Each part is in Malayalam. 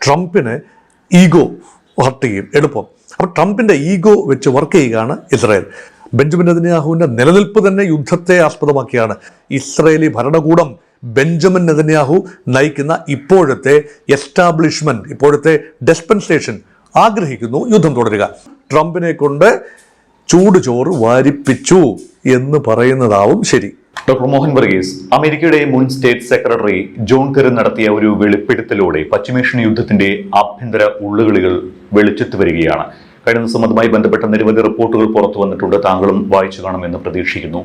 ട്രംപിന് ഈഗോ ഹർട്ട് ചെയ്യും എളുപ്പം. അപ്പോൾ ട്രംപിൻ്റെ ഈഗോ വെച്ച് വർക്ക് ചെയ്യുകയാണ് ഇസ്രായേൽ. ബെഞ്ചമിൻ നെതന്യാഹുവിൻ്റെ നിലനിൽപ്പ് തന്നെ യുദ്ധത്തെ ആസ്പദമാക്കിയാണ്. ഇസ്രായേലി ഭരണകൂടം ബെഞ്ചമിൻ നെതന്യാഹു നയിക്കുന്ന ഇപ്പോഴത്തെ എസ്റ്റാബ്ലിഷ്മെൻറ്റ്, ഇപ്പോഴത്തെ ഡിസ്പെൻസേഷൻ ആഗ്രഹിക്കുന്നു യുദ്ധം തുടരുക. ട്രംപിനെ കൊണ്ട് ചൂട് ചോറ് വാരിപ്പിച്ചു എന്ന് പറയുന്നതാവും ശരി. ഡോക്ടർ മോഹൻ വർഗീസ്, അമേരിക്കയുടെ മുൻ സ്റ്റേറ്റ് സെക്രട്ടറി ജോൺ കെറി നടത്തിയ ഒരു വെളിപ്പെടുത്തലോടെ പശ്ചിമേഷ്യൻ യുദ്ധത്തിന്റെ ആഭ്യന്തര ഉള്ളുകളികൾ വെളിച്ചത്ത് വരികയാണ്. കഴിഞ്ഞ ദിവസം അതുമായി ബന്ധപ്പെട്ട നിരവധി റിപ്പോർട്ടുകൾ പുറത്തു വന്നിട്ടുണ്ട്. താങ്കളും വായിച്ചു കാണുമെന്ന് പ്രതീക്ഷിക്കുന്നു.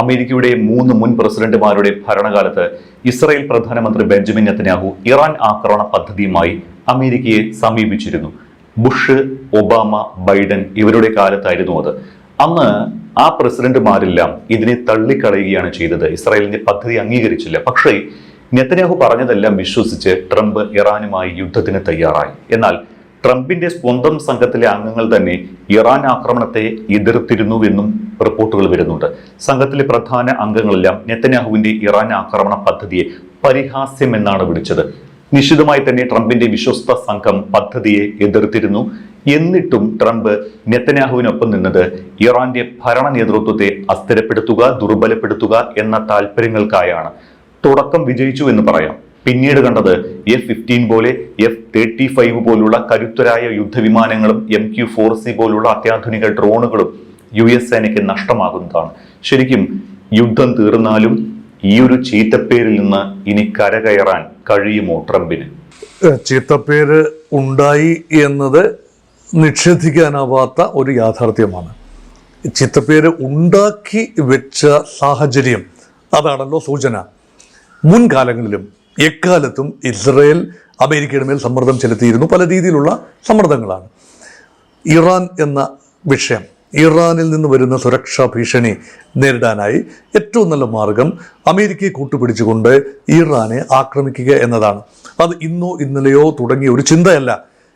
അമേരിക്കയുടെ 3 മുൻ പ്രസിഡന്റുമാരുടെ ഭരണകാലത്ത് ഇസ്രായേൽ പ്രധാനമന്ത്രി ബെഞ്ചമിൻ നെതന്യാഹു ഇറാൻ ആക്രമണ പദ്ധതിയുമായി അമേരിക്കയെ സമീപിച്ചിരുന്നു. ബുഷ്, ഒബാമ, ബൈഡൻ ഇവരുടെ കാലത്തായിരുന്നു അത്. അന്ന് ആ പ്രസിഡന്റുമാരെല്ലാം ഇതിനെ തള്ളിക്കളയുകയാണ് ചെയ്തത്. ഇസ്രായേലിന്റെ പദ്ധതി അംഗീകരിച്ചില്ല. പക്ഷേ നെതന്യാഹു പറഞ്ഞതെല്ലാം വിശ്വസിച്ച് ട്രംപ് ഇറാനുമായി യുദ്ധത്തിന് തയ്യാറായി. എന്നാൽ ട്രംപിന്റെ സ്വന്തം സംഘത്തിലെ അംഗങ്ങൾ തന്നെ ഇറാൻ ആക്രമണത്തെ എതിർത്തിരുന്നുവെന്നും റിപ്പോർട്ടുകൾ വരുന്നുണ്ട്. സംഘത്തിലെ പ്രധാന അംഗങ്ങളെല്ലാം നെതന്യാഹുവിന്റെ ഇറാൻ ആക്രമണ പദ്ധതിയെ പരിഹാസ്യമെന്നാണ് വിളിച്ചത്. നിശ്ചിതമായി തന്നെ ട്രംപിന്റെ വിശ്വസ്ത സംഘം പദ്ധതിയെ എതിർത്തിരുന്നു. എന്നിട്ടും ട്രംപ് നെതന്യാഹുവിനൊപ്പം നിന്നത് ഇറാന്റെ ഭരണ നേതൃത്വത്തെ അസ്ഥിരപ്പെടുത്തുക, ദുർബലപ്പെടുത്തുക എന്ന താല്പര്യങ്ങൾക്കായാണ്. തുടക്കം വിജയിച്ചു എന്ന് പറയാം. പിന്നീട് കണ്ടത് F-15 പോലെ F-35 പോലുള്ള കരുത്തരായ യുദ്ധവിമാനങ്ങളും MQ-4C പോലുള്ള അത്യാധുനിക ഡ്രോണുകളും US സേനയ്ക്ക് നഷ്ടമാകുന്നതാണ്. ശരിക്കും യുദ്ധം തീർന്നാലും ഈ ഒരു ചീത്തപ്പേരിൽ നിന്ന് ഇനി കരകയറാൻ കഴിയുമോ ട്രംപിന്? ചീത്തപ്പേര് ഉണ്ടായി എന്നത് നിഷേധിക്കാനാവാത്ത ഒരു യാഥാർത്ഥ്യമാണ്. ചീത്തപ്പേര് ഉണ്ടാക്കി വെച്ച സാഹചര്യം അതാണല്ലോ സൂചന. മുൻകാലങ്ങളിലും എക്കാലത്തും ഇസ്രായേൽ അമേരിക്കയുടെ മേൽ സമ്മർദ്ദം ചെലുത്തിയിരുന്നു. പല രീതിയിലുള്ള സമ്മർദ്ദങ്ങളാണ്. ഇറാൻ എന്ന വിഷയം, ഇറാനിൽ നിന്ന് വരുന്ന സുരക്ഷാ ഭീഷണി നേരിടാനായി ഏറ്റവും നല്ല മാർഗം അമേരിക്കയെ കൂട്ടുപിടിച്ചുകൊണ്ട് ഇറാനെ ആക്രമിക്കുക എന്നതാണ്. അത് ഇന്നോ ഇന്നലെയോ തുടങ്ങിയ ഒരു ചിന്തയല്ല.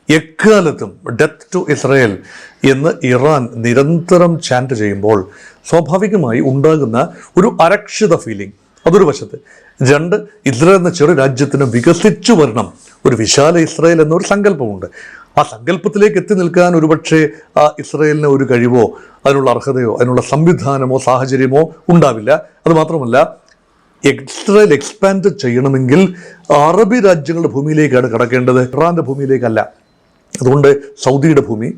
എക്കാലത്തും ഡെത്ത് ടു ഇസ്രായേൽ എന്ന് ഇറാൻ നിരന്തരം ചാൻറ്റ് ചെയ്യുമ്പോൾ സ്വാഭാവികമായി ഉണ്ടാകുന്ന ഒരു അരക്ഷിത ഫീലിംഗ് അതൊരു വശത്ത്. 2, ഇസ്രായേൽ എന്ന ചെറു രാജ്യത്തിന് വികസിച്ചു വരണം. ഒരു വിശാല ഇസ്രായേൽ എന്നൊരു സങ്കല്പമുണ്ട്. ആ സങ്കല്പത്തിലേക്ക് എത്തി നിൽക്കാൻ ഒരുപക്ഷെ ആ ഇസ്രായേലിന് ഒരു കഴിവോ അതിനുള്ള അർഹതയോ അതിനുള്ള സംവിധാനമോ സാഹചര്യമോ ഉണ്ടാവില്ല. അതുമാത്രമല്ല, ഇസ്രായേൽ എക്സ്പാൻഡ് ചെയ്യണമെങ്കിൽ അറബി രാജ്യങ്ങളുടെ ഭൂമിയിലേക്കാണ് കടക്കേണ്ടത്, ഇറാൻ്റെ ഭൂമിയിലേക്കല്ല. അതുകൊണ്ട് സൗദിയുടെ ഭൂമി,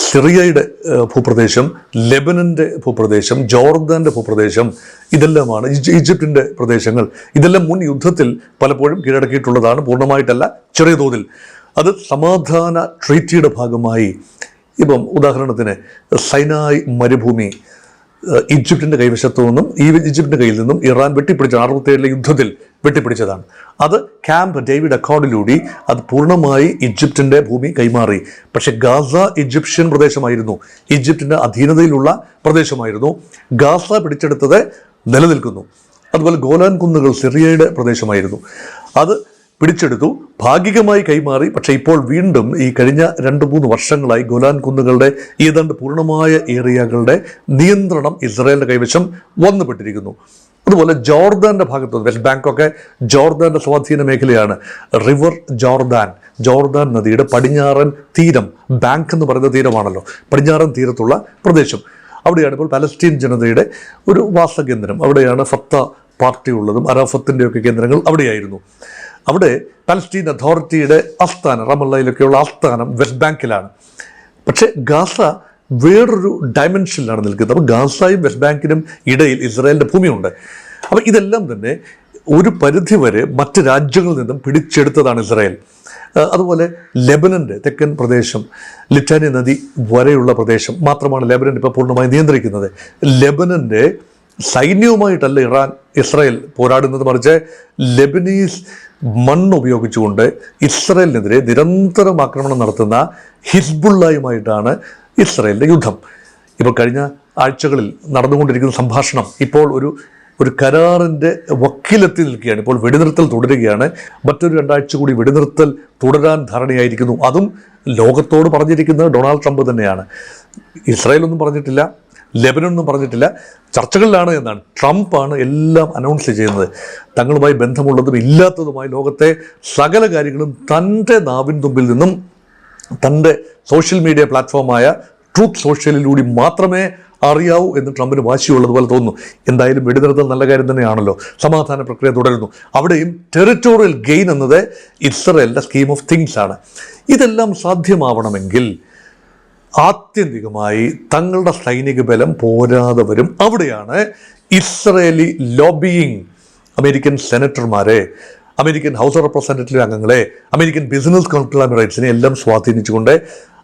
സിറിയയുടെ ഭൂപ്രദേശം, ലെബനൻ്റെ ഭൂപ്രദേശം, ജോർദാൻ്റെ ഭൂപ്രദേശം, ഇതെല്ലാമാണ് ഈജിപ്തിൻ്റെ പ്രദേശങ്ങൾ. ഇതെല്ലാം മുൻ യുദ്ധത്തിൽ പലപ്പോഴും കീഴടക്കിയിട്ടുള്ളതാണ്. പൂർണ്ണമായിട്ടല്ല, ചെറിയ തോതിൽ. അത് സമാധാന ട്രീറ്റിയുടെ ഭാഗമായി ഇപ്പം ഉദാഹരണത്തിന് സൈനായ് മരുഭൂമി ഈജിപ്തിൻ്റെ കൈവശത്തു നിന്നും ഈജിപ്തിൻ്റെ കയ്യിൽ നിന്നും ഇറാൻ വെട്ടിപ്പിടിച്ച 67 യുദ്ധത്തിൽ വെട്ടിപ്പിടിച്ചതാണ്. അത് ക്യാമ്പ് ഡേവിഡ് അക്കോർഡിലൂടെ അത് പൂർണ്ണമായി ഈജിപ്തിൻ്റെ ഭൂമി കൈമാറി. പക്ഷെ ഗാസ ഈജിപ്ഷ്യൻ പ്രദേശമായിരുന്നു, ഈജിപ്തിൻ്റെ അധീനതയിലുള്ള പ്രദേശമായിരുന്നു. ഗാസ പിടിച്ചെടുത്തത് നിലനിൽക്കുന്നു. അതുപോലെ ഗോലാൻ കുന്നുകൾ സിറിയയുടെ പ്രദേശമായിരുന്നു, അത് പിടിച്ചെടുത്തു, ഭാഗികമായി കൈമാറി. പക്ഷേ ഇപ്പോൾ വീണ്ടും ഈ കഴിഞ്ഞ 2-3 വർഷങ്ങളായി ഗോലാൻ കുന്നുകളുടെ ഏതാണ്ട് പൂർണ്ണമായ ഏരിയകളുടെ നിയന്ത്രണം ഇസ്രായേലിൻ്റെ കൈവശം വന്നുപെട്ടിരിക്കുന്നു. അതുപോലെ ജോർദാൻ്റെ ഭാഗത്ത്, വെസ്റ്റ് ബാങ്കൊക്കെ ജോർദാൻ്റെ സ്വാധീന മേഖലയാണ്. റിവർ ജോർദാൻ, ജോർദാൻ നദിയുടെ പടിഞ്ഞാറൻ തീരം, ബാങ്ക് എന്ന് പറയുന്ന തീരമാണല്ലോ, പടിഞ്ഞാറൻ തീരത്തുള്ള പ്രദേശം. അവിടെയാണ് ഇപ്പോൾ പലസ്തീൻ ജനതയുടെ ഒരു വാസകേന്ദ്രം. അവിടെയാണ് ഫത്ത പാർട്ടി ഉള്ളതും അറാഫത്തിൻ്റെയൊക്കെ കേന്ദ്രങ്ങൾ അവിടെയായിരുന്നു. അവിടെ പലസ്തീൻ അതോറിറ്റിയുടെ ആസ്ഥാനം, റമല്ലയിലൊക്കെയുള്ള ആസ്ഥാനം വെസ്റ്റ് ബാങ്കിലാണ്. പക്ഷേ ഗാസ വേറൊരു ഡയമെൻഷനിലാണ് നിൽക്കുന്നത്. അപ്പോൾ ഗാസയും വെസ്റ്റ് ബാങ്കിനും ഇടയിൽ ഇസ്രായേലിൻ്റെ ഭൂമിയുണ്ട്. അപ്പോൾ ഇതെല്ലാം തന്നെ ഒരു പരിധിവരെ മറ്റ് രാജ്യങ്ങളിൽ നിന്നും പിടിച്ചെടുത്തതാണ് ഇസ്രായേൽ. അതുപോലെ ലെബനൻ്റെ തെക്കൻ പ്രദേശം, ലിറ്റാനി നദി വരെയുള്ള പ്രദേശം മാത്രമാണ് ലെബനൻ ഇപ്പോൾ പൂർണ്ണമായി നിയന്ത്രിക്കുന്നത്. ലെബനൻ്റെ സൈന്യവുമായിട്ടല്ല ഇസ്രായേൽ പോരാടുന്നത്, മറിച്ച് ലെബനീസ് മണ്ണ് ഉപയോഗിച്ചുകൊണ്ട് ഇസ്രായേലിനെതിരെ നിരന്തരം ആക്രമണം നടത്തുന്ന ഹിസ്ബുള്ളയുമായിട്ടാണ് ഇസ്രായേലിൻ്റെ യുദ്ധം. ഇപ്പോൾ കഴിഞ്ഞ ആഴ്ചകളിൽ നടന്നുകൊണ്ടിരിക്കുന്ന സംഭാഷണം ഇപ്പോൾ ഒരു കരാറിൻ്റെ വക്കീലെത്തി നിൽക്കുകയാണ്. ഇപ്പോൾ വെടിനിർത്തൽ തുടരുകയാണ്. മറ്റൊരു 2 ആഴ്ച കൂടി വെടിനിർത്തൽ തുടരാൻ ധാരണയായിരിക്കുന്നു. അതും ലോകത്തോട് പറഞ്ഞിരിക്കുന്നത് ഡൊണാൾഡ് ട്രംപ് തന്നെയാണ്. ഇസ്രായേലൊന്നും പറഞ്ഞിട്ടില്ല, ലെബനൊന്നും പറഞ്ഞിട്ടില്ല, ചർച്ചകളിലാണ് എന്നാണ്. ട്രംപാണ് എല്ലാം അനൗൺസ് ചെയ്യുന്നത്. തങ്ങളുമായി ബന്ധമുള്ളതും ഇല്ലാത്തതുമായ ലോകത്തെ സകല കാര്യങ്ങളും തൻ്റെ നാവിൻ തുമ്പിൽ നിന്നും തൻ്റെ സോഷ്യൽ മീഡിയ പ്ലാറ്റ്ഫോമായ ട്രൂത്ത് സോഷ്യലിലൂടെ മാത്രമേ അറിയാവൂ എന്ന് ട്രംപിന് വാശിയുള്ളതുപോലെ തോന്നുന്നു. എന്തായാലും വെടിനിർത്തൽ നല്ല കാര്യം തന്നെയാണല്ലോ. സമാധാന പ്രക്രിയ തുടരുന്നു. അവിടെയും ടെറിറ്റോറിയൽ ഗെയിൻ എന്നത് ഇസ്രയേലിൻ്റെ സ്കീം ഓഫ് തിങ്സ് ആണ്. ഇതെല്ലാം സാധ്യമാവണമെങ്കിൽ ആത്യന്തികമായി തങ്ങളുടെ സൈനിക ബലം പോരാതെ വരും. അവിടെയാണ് ഇസ്രയേലി ലോബിയിങ് അമേരിക്കൻ സെനറ്റർമാരെ, അമേരിക്കൻ ഹൗസ് ഓഫ് റെപ്രസെൻറ്റേറ്റീവ് അംഗങ്ങളെ, അമേരിക്കൻ ബിസിനസ് കോൺഗ്ലോമറേറ്റ്സിനെ എല്ലാം സ്വാധീനിച്ചുകൊണ്ട്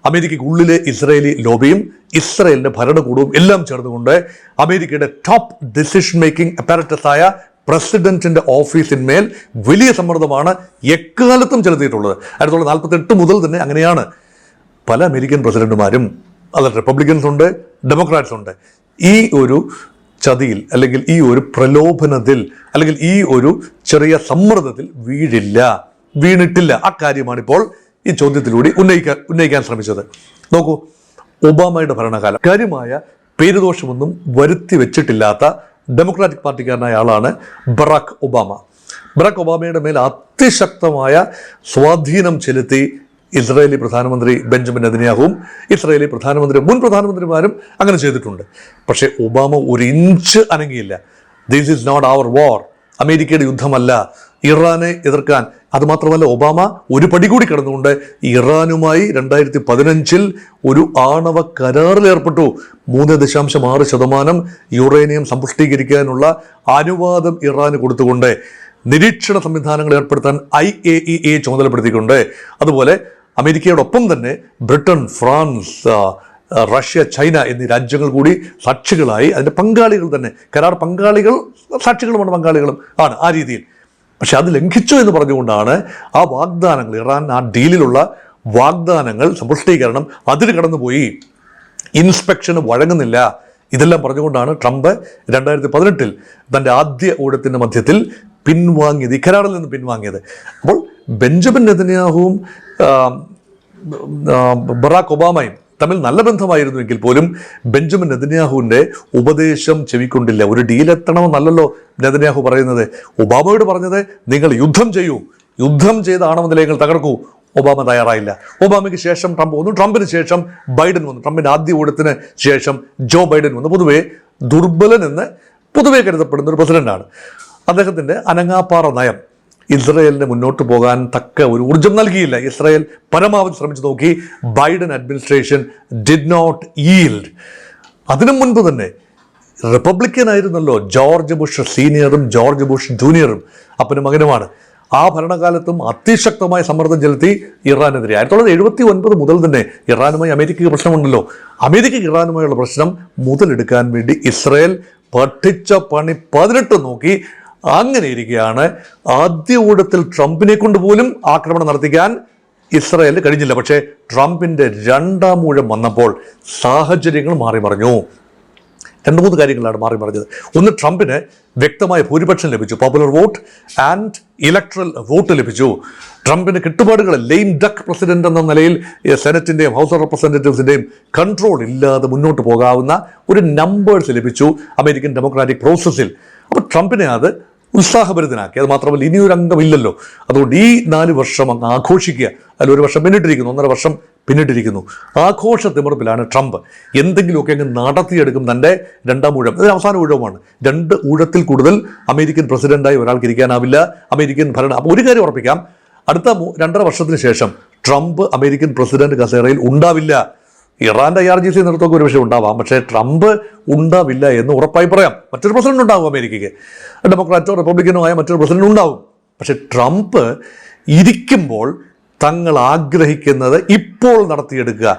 അമേരിക്കയ്ക്കുള്ളിലെ ഇസ്രയേലി ലോബിയും ഇസ്രയേലിൻ്റെ ഭരണകൂടവും എല്ലാം ചേർന്നുകൊണ്ട് അമേരിക്കയുടെ ടോപ്പ് ഡിസിഷൻ മേക്കിംഗ് അപ്പാരറ്റസായ പ്രസിഡന്റിന്റെ ഓഫീസിന്മേൽ വലിയ സമ്മർദ്ദമാണ് എക്കാലത്തും ചെലുത്തിയിട്ടുള്ളത്. 1948 മുതൽ തന്നെ അങ്ങനെയാണ്. പല അമേരിക്കൻ പ്രസിഡന്റുമാരും, അത് റിപ്പബ്ലിക്കൻസ് ഉണ്ട്, ഡെമോക്രാറ്റ്സ് ഉണ്ട്, ഈ ഒരു ചതിയിൽ അല്ലെങ്കിൽ ഈ ഒരു പ്രലോഭനത്തിൽ അല്ലെങ്കിൽ ഈ ഒരു ചെറിയ സമ്മർദ്ദത്തിൽ വീണിട്ടില്ല. അക്കാര്യമാണ് ഇപ്പോൾ ഈ ചോദ്യത്തിലൂടെ ഉന്നയിക്കാൻ ശ്രമിച്ചത്. നോക്കൂ, ഒബാമയുടെ ഭരണകാലം കാര്യമായ പേരുദോഷമൊന്നും വരുത്തി വെച്ചിട്ടില്ലാത്ത ഡെമോക്രാറ്റിക് പാർട്ടിക്കാരനായ ആളാണ് ബറാക്ക് ഒബാമ. ബറാക്ക് ഒബാമയുടെ മേൽ അതിശക്തമായ സ്വാധീനം ചെലുത്തി ഇസ്രായേലി പ്രധാനമന്ത്രി ബെഞ്ചമിൻ നെതന്യാഹുവും ഇസ്രായേലി മുൻ പ്രധാനമന്ത്രിമാരും അങ്ങനെ ചെയ്തിട്ടുണ്ട്. പക്ഷേ ഒബാമ ഒരു ഇഞ്ച് അനങ്ങിയില്ല. ദിസ് ഈസ് നോട്ട് അവർ വാർ, അമേരിക്കയുടെ യുദ്ധമല്ല, ഇറാനെ എതിർക്കാൻ. അതുമാത്രമല്ല, ഒബാമ ഒരു പടി കൂടി കടന്നുകൊണ്ട് ഇറാനുമായി 2015 ഒരു ആണവ കരാറിൽ ഏർപ്പെട്ടു. 3.6% യുറേനിയം സമ്പുഷ്ടീകരിക്കാനുള്ള അനുവാദം ഇറാന് കൊടുത്തുകൊണ്ട്, നിരീക്ഷണ സംവിധാനങ്ങൾ ഏർപ്പെടുത്താൻ IAEA ചുമതലപ്പെടുത്തിക്കൊണ്ട്, അതുപോലെ അമേരിക്കയോടൊപ്പം തന്നെ ബ്രിട്ടൻ, ഫ്രാൻസ്, റഷ്യ, ചൈന എന്നീ രാജ്യങ്ങൾ കൂടി സാക്ഷികളായി, അതിൻ്റെ പങ്കാളികൾ തന്നെ, കരാർ പങ്കാളികൾ സാക്ഷികളുമാണ്, പങ്കാളികളും ആണ് ആ രീതിയിൽ. പക്ഷെ അത് ലംഘിച്ചു എന്ന് പറഞ്ഞുകൊണ്ടാണ് ആ വാഗ്ദാനങ്ങൾ, ഇറാൻ ആ ഡീലിലുള്ള വാഗ്ദാനങ്ങൾ, സമ്പുഷ്ടീകരണം അതിൽ കടന്നുപോയി, ഇൻസ്പെക്ഷന് വഴങ്ങുന്നില്ല, ഇതെല്ലാം പറഞ്ഞുകൊണ്ടാണ് ട്രംപ് 2018 തൻ്റെ ആദ്യ ഊഴത്തിൻ്റെ മധ്യത്തിൽ പിൻവാങ്ങിയത്, ഈ കരാറിൽ നിന്ന് പിൻവാങ്ങിയത്. അപ്പോൾ ബെഞ്ചമിൻ നെതന്യാഹുവും ബറാക്ക് ഒബാമയും തമ്മിൽ നല്ല ബന്ധമായിരുന്നുവെങ്കിൽ പോലും ബെഞ്ചമിൻ നെതന്യാഹുവിൻ്റെ ഉപദേശം ചെവിക്കൊണ്ടില്ല. ഒരു ഡീലെത്തണമെന്നല്ലല്ലോ നെതന്യാഹു പറയുന്നത്. ഒബാമയോട് പറഞ്ഞത് നിങ്ങൾ യുദ്ധം ചെയ്യൂ, യുദ്ധം ചെയ്ത് ആണവ നിലയങ്ങൾ തകർക്കൂ. ഒബാമ തയ്യാറായില്ല. ഒബാമയ്ക്ക് ശേഷം ട്രംപ് വന്നു, ട്രംപിന് ശേഷം ബൈഡൻ വന്നു, ട്രംപിൻ്റെ ആദ്യ ഊഴത്തിന് ശേഷം ജോ ബൈഡൻ വന്നു. പൊതുവെ ദുർബലൻ എന്ന് പൊതുവെ കരുതപ്പെടുന്ന ഒരു പ്രസിഡന്റാണ്. അദ്ദേഹത്തിൻ്റെ അനങ്ങാപ്പാറ നയം ഇസ്രയേലിന് മുന്നോട്ട് പോകാൻ തക്ക ഒരു ഊർജം നൽകിയില്ല. ഇസ്രയേൽ പരമാവധി ശ്രമിച്ചു നോക്കി. Biden administration did not yield. അതിനു മുൻപ് തന്നെ റിപ്പബ്ലിക്കൻ ആയിരുന്നല്ലോ ജോർജ് ബുഷ് സീനിയറും ജോർജ് ബുഷ് ജൂനിയറും, അപ്പനും മകനുമാണ്. ആ ഭരണകാലത്തും അതിശക്തമായ സമ്മർദ്ദം ചെലുത്തി ഇറാനെതിരെ. 1979 മുതൽ തന്നെ ഇറാനുമായി അമേരിക്കയ്ക്ക് പ്രശ്നമുണ്ടല്ലോ. അമേരിക്കയ്ക്ക് ഇറാനുമായുള്ള പ്രശ്നം മുതലെടുക്കാൻ വേണ്ടി ഇസ്രയേൽ പഠിച്ച പണി 18 നോക്കി. അങ്ങനെ ഇരിക്കുകയാണ് ആദ്യ ഊഴത്തിൽ ട്രംപിനെ കൊണ്ട് പോലും ആക്രമണം നടത്തിക്കാൻ ഇസ്രായേലിന് കഴിഞ്ഞില്ല. പക്ഷേ ട്രംപിൻ്റെ രണ്ടാം ഊഴം വന്നപ്പോൾ സാഹചര്യങ്ങൾ മാറി മറിഞ്ഞു. 2-3 കാര്യങ്ങളാണ് മാറി മറിഞ്ഞത്. ഒന്ന്, ട്രംപിന് വ്യക്തമായ ഭൂരിപക്ഷം ലഭിച്ചു, popular vote and electoral vote ലഭിച്ചു. ട്രംപിന് കിട്ടുപാടുകൾ, ലെയിം ഡക്ക് പ്രസിഡന്റ് എന്ന നിലയിൽ സെനറ്റിൻ്റെയും ഹൗസ് ഓഫ് റെപ്രസെൻറ്റേറ്റീവ്സിൻ്റെയും കൺട്രോൾ ഇല്ലാതെ മുന്നോട്ട് പോകാവുന്ന ഒരു നമ്പേഴ്സ് ലഭിച്ചു അമേരിക്കൻ ഡെമോക്രാറ്റിക് പ്രോസസ്സിൽ. അപ്പോൾ ട്രംപിനെ അത് ഉത്സാഹഭരിതനാക്കി. അത് മാത്രമല്ല, ഇനിയൊരു അംഗമില്ലല്ലോ. അതുകൊണ്ട് ഈ 4 വർഷം അങ്ങ് ആഘോഷിക്കുക. അതിൽ 1 വർഷം പിന്നിട്ടിരിക്കുന്നു, 1.5 വർഷം പിന്നിട്ടിരിക്കുന്നു. ആഘോഷ തിമിർപ്പിലാണ് ട്രംപ്. എന്തെങ്കിലുമൊക്കെ അങ്ങ് നടത്തിയെടുക്കും. തൻ്റെ രണ്ടാം ഊഴം, ഇത് അവസാന ഊഴമാണ്. 2 ഊഴത്തിൽ കൂടുതൽ അമേരിക്കൻ പ്രസിഡന്റായി ഒരാൾക്ക് ഇരിക്കാനാവില്ല. അമേരിക്കൻ ഭരണം. അപ്പോൾ ഒരു കാര്യം ഉറപ്പിക്കാം, അടുത്ത 2.5 വർഷത്തിന് ശേഷം ട്രംപ് അമേരിക്കൻ പ്രസിഡന്റ് കസേരയിൽ ഉണ്ടാവില്ല. ഇറാന്റെ IRGC നേതൃത്വമൊക്കെ ഒരു വിഷയം ഉണ്ടാവാം, പക്ഷേ ട്രംപ് ഉണ്ടാവില്ല എന്ന് ഉറപ്പായി പറയാം. മറ്റൊരു പ്രസിഡന്റ് ഉണ്ടാവും അമേരിക്കയ്ക്ക്, ഡെമോക്രാറ്റോ റിപ്പബ്ലിക്കനോ ആയ മറ്റൊരു പ്രസിഡന്റ് ഉണ്ടാവും. പക്ഷെ ട്രംപ് ഇരിക്കുമ്പോൾ തങ്ങൾ ആഗ്രഹിക്കുന്നത് ഇപ്പോൾ നടത്തിയെടുക്കുക.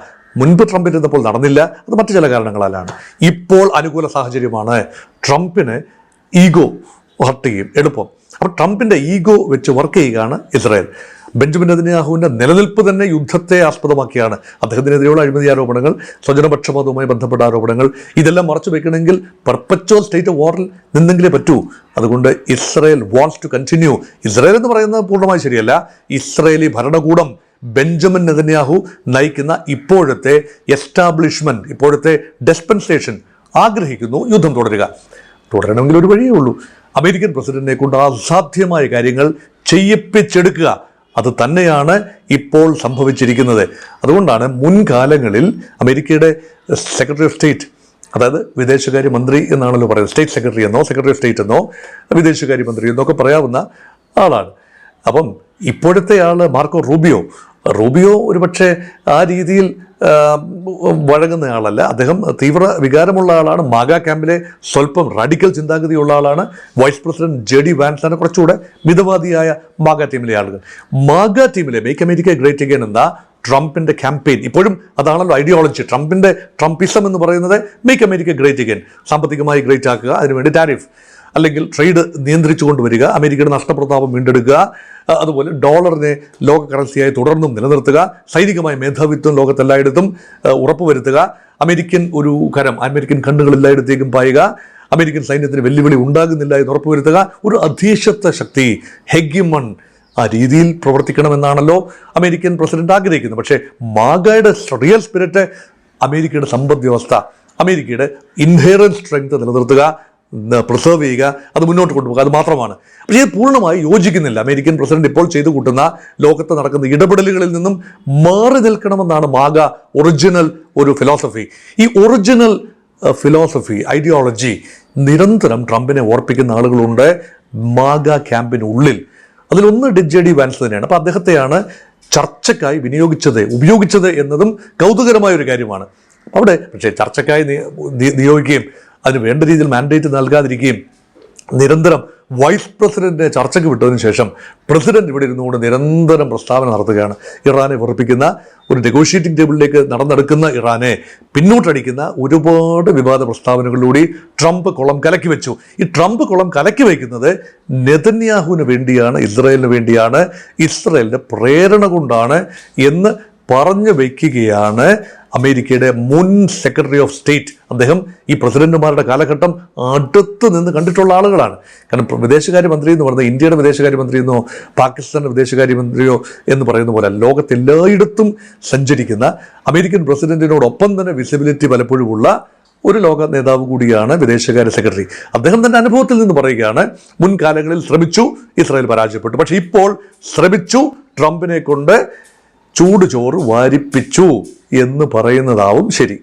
മുൻപ് ട്രംപ് ഇരുന്നപ്പോൾ നടന്നില്ല, അത് മറ്റു ചില കാരണങ്ങളാലാണ്. ഇപ്പോൾ അനുകൂല സാഹചര്യമാണ്. ട്രംപിന് ഈഗോ ഹർട്ട് ചെയ്യും എളുപ്പം. അപ്പോൾ ട്രംപിൻ്റെ ഈഗോ വെച്ച് വർക്ക് ചെയ്യുകയാണ് ഇസ്രായേൽ. ബെഞ്ചമിൻ നെതന്യാഹുവിൻ്റെ നിലനിൽപ്പ് തന്നെ യുദ്ധത്തെ ആസ്പദമാക്കിയാണ്. അദ്ദേഹത്തിനെതിരെയുള്ള അഴിമതി ആരോപണങ്ങൾ, സ്വജനപക്ഷപാതവുമായി ബന്ധപ്പെട്ട ആരോപണങ്ങൾ, ഇതെല്ലാം മറച്ചു വെക്കണമെങ്കിൽ പെർപ്പച്വൽ സ്റ്റേറ്റ് ഓഫ് വാറിൽ നിന്നെങ്കിലേ പറ്റൂ. അതുകൊണ്ട് Israel wants to continue. Israel എന്ന് പറയുന്നത് പൂർണ്ണമായി ശരിയല്ല. ഇസ്രായേലി ഭരണകൂടം, ബെഞ്ചമിൻ നെതന്യാഹു നയിക്കുന്ന ഇപ്പോഴത്തെ എസ്റ്റാബ്ലിഷ്മെൻറ്റ്, ഇപ്പോഴത്തെ ഡിസ്പെൻസേഷൻ, ആഗ്രഹിക്കുന്നു യുദ്ധം തുടരണമെങ്കിൽ ഒരു വഴിയേ ഉള്ളൂ. അമേരിക്കൻ പ്രസിഡന്റിനെ കൊണ്ട് അസാധ്യമായ കാര്യങ്ങൾ ചെയ്യിപ്പിച്ചെടുക്കുക. അത് തന്നെയാണ് ഇപ്പോൾ സംഭവിച്ചിരിക്കുന്നത്. അതുകൊണ്ടാണ് മുൻകാലങ്ങളിൽ അമേരിക്കയുടെ സെക്രട്ടറി ഓഫ് സ്റ്റേറ്റ്, അതായത് വിദേശകാര്യമന്ത്രി എന്നാണല്ലോ പറയുന്നത്, സ്റ്റേറ്റ് സെക്രട്ടറി എന്നോ സെക്രട്ടറി ഓഫ് സ്റ്റേറ്റ് എന്നോ വിദേശകാര്യമന്ത്രി എന്നൊക്കെ പറയാവുന്ന ആളാണ്. അപ്പം ഇപ്പോഴത്തെ ആള് മാർക്കോ റൂബിയോ ഒരുപക്ഷെ ആ രീതിയിൽ വഴങ്ങുന്ന ആളല്ല. അദ്ദേഹം തീവ്ര വികാരമുള്ള ആളാണ്. മാഗ ക്യാമ്പിലെ സ്വല്പം റാഡിക്കൽ ചിന്താഗതിയുള്ള ആളാണ്. വൈസ് പ്രസിഡന്റ് JD വാൻസ് ആണ് കുറച്ചുകൂടെ മിതവാദിയായ മാഗ ടീമിലെ ആളുകൾ. മാഗ ടീമിലെ മേക്ക് അമേരിക്ക ഗ്രേറ്റ് അഗൈൻ എന്ന ട്രംപിന്റെ ക്യാമ്പയിൻ ഇപ്പോഴും അതാണല്ലോ ഐഡിയോളജി. ട്രംപിസം എന്ന് പറയുന്നത് മേക്ക് അമേരിക്ക ഗ്രേറ്റ് അഗൈൻ, സാമ്പത്തികമായി ഗ്രേറ്റ് ആക്കുക, അതിനുവേണ്ടി ടാരിഫ് അല്ലെങ്കിൽ ട്രേഡ് നിയന്ത്രിച്ചു കൊണ്ടുവരിക, അമേരിക്കയുടെ നഷ്ടപ്രതാപം വീണ്ടെടുക്കുക, അതുപോലെ ഡോളറിനെ ലോക കറൻസിയായി തുടർന്നും നിലനിർത്തുക, സൈനികമായ മേധാവിത്വം ലോകത്തെല്ലായിടത്തും ഉറപ്പുവരുത്തുക, അമേരിക്കൻ കണ്ണുകൾ എല്ലായിടത്തേക്കും പായുക, അമേരിക്കൻ സൈന്യത്തിന് വെല്ലുവിളി ഉണ്ടാകുന്നില്ല എന്ന് ഉറപ്പുവരുത്തുക, ഒരു അധീശത്വ ശക്തി, ഹെഗിമൺ, ആ രീതിയിൽ പ്രവർത്തിക്കണമെന്നാണല്ലോ അമേരിക്കൻ പ്രസിഡന്റ് ആഗ്രഹിക്കുന്നത്. പക്ഷേ മാഗയുടെ റിയൽ സ്പിരിറ്റ് അമേരിക്കയുടെ സമ്പദ് വ്യവസ്ഥ, അമേരിക്കയുടെ ഇൻഹെറന്റ് സ്ട്രെങ്ത് നിലനിർത്തുക, പ്രിസർവ് ചെയ്യുക, അത് മുന്നോട്ട് കൊണ്ടുപോകുക, അത് മാത്രമാണ്. പക്ഷേ ഇത് പൂർണ്ണമായി യോജിക്കുന്നില്ല. അമേരിക്കൻ പ്രസിഡന്റ് ഇപ്പോൾ ചെയ്തു കൂട്ടുന്ന ലോകത്ത് നടക്കുന്ന ഇടപെടലുകളിൽ നിന്നും മാറി നിൽക്കണമെന്നാണ് മാഗ ഒറിജിനൽ ഒരു ഫിലോസഫി. ഈ ഒറിജിനൽ ഫിലോസഫി, ഐഡിയോളജി നിരന്തരം ട്രംപിനെ ഓർപ്പിക്കുന്ന ആളുകളുണ്ട് മാഗ ക്യാമ്പിനുള്ളിൽ. അതിലൊന്ന് JD വാൻസ് തന്നെയാണ്. അപ്പോൾ അദ്ദേഹത്തെയാണ് ചർച്ചയ്ക്കായി ഉപയോഗിച്ചത് എന്നതും കൗതുകരമായ ഒരു കാര്യമാണ്. അവിടെ പക്ഷേ ചർച്ചയ്ക്കായി നിയോഗിക്കുകയും അതിന് വേണ്ട രീതിയിൽ മാൻഡേറ്റ് നൽകാതിരിക്കുകയും നിരന്തരം വൈസ് പ്രസിഡന്റിനെ ചർച്ചയ്ക്ക് വിട്ടതിന് ശേഷം പ്രസിഡന്റ് ഇവിടെ ഇരുന്നുകൊണ്ട് നിരന്തരം പ്രസ്താവന നടത്തുകയാണ്. ഇറാനെ വെറുപ്പിക്കുന്ന, ഒരു നെഗോഷിയേറ്റിംഗ് ടേബിളിലേക്ക് നടന്നെടുക്കുന്ന ഇറാനെ പിന്നോട്ടടിക്കുന്ന ഒരുപാട് വിവാദ പ്രസ്താവനകളിലൂടെ ട്രംപ് കുളം കലക്കി വെച്ചു. ഈ ട്രംപ് കുളം കലക്കി വയ്ക്കുന്നത് നെതന്യാഹുവിന് വേണ്ടിയാണ്, ഇസ്രായേലിന് വേണ്ടിയാണ്, ഇസ്രായേലിന്റെ പ്രേരണ കൊണ്ടാണ് എന്ന് പറഞ്ഞു വയ്ക്കുകയാണ് അമേരിക്കയുടെ മുൻ സെക്രട്ടറി ഓഫ് സ്റ്റേറ്റ്. അദ്ദേഹം ഈ പ്രസിഡന്റുമാരുടെ കാലഘട്ടം അടുത്ത് നിന്ന് കണ്ടിട്ടുള്ള ആളുകളാണ്. കാരണം വിദേശകാര്യമന്ത്രി എന്ന് പറയുന്നത് ഇന്ത്യയുടെ വിദേശകാര്യമന്ത്രി എന്നോ പാകിസ്ഥാന്റെ വിദേശകാര്യമന്ത്രിയോ എന്ന് പറയുന്ന പോലെ ലോകത്തെല്ലായിടത്തും സഞ്ചരിക്കുന്ന അമേരിക്കൻ പ്രസിഡന്റിനോടൊപ്പം തന്നെ വിസിബിലിറ്റി പലപ്പോഴും ഉള്ള ഒരു ലോക നേതാവ് കൂടിയാണ് വിദേശകാര്യ സെക്രട്ടറി. അദ്ദേഹം തന്റെ അനുഭവത്തിൽ നിന്ന് പറയുകയാണ്, മുൻകാലങ്ങളിൽ ശ്രമിച്ചു, ഇസ്രായേൽ പരാജയപ്പെട്ടു, പക്ഷെ ഇപ്പോൾ ശ്രമിച്ചു, ട്രംപിനെ കൊണ്ട് ചൂട് ചോറ് വാരിപ്പിച്ചു എന്ന് പറയുന്നതാവും ശരി.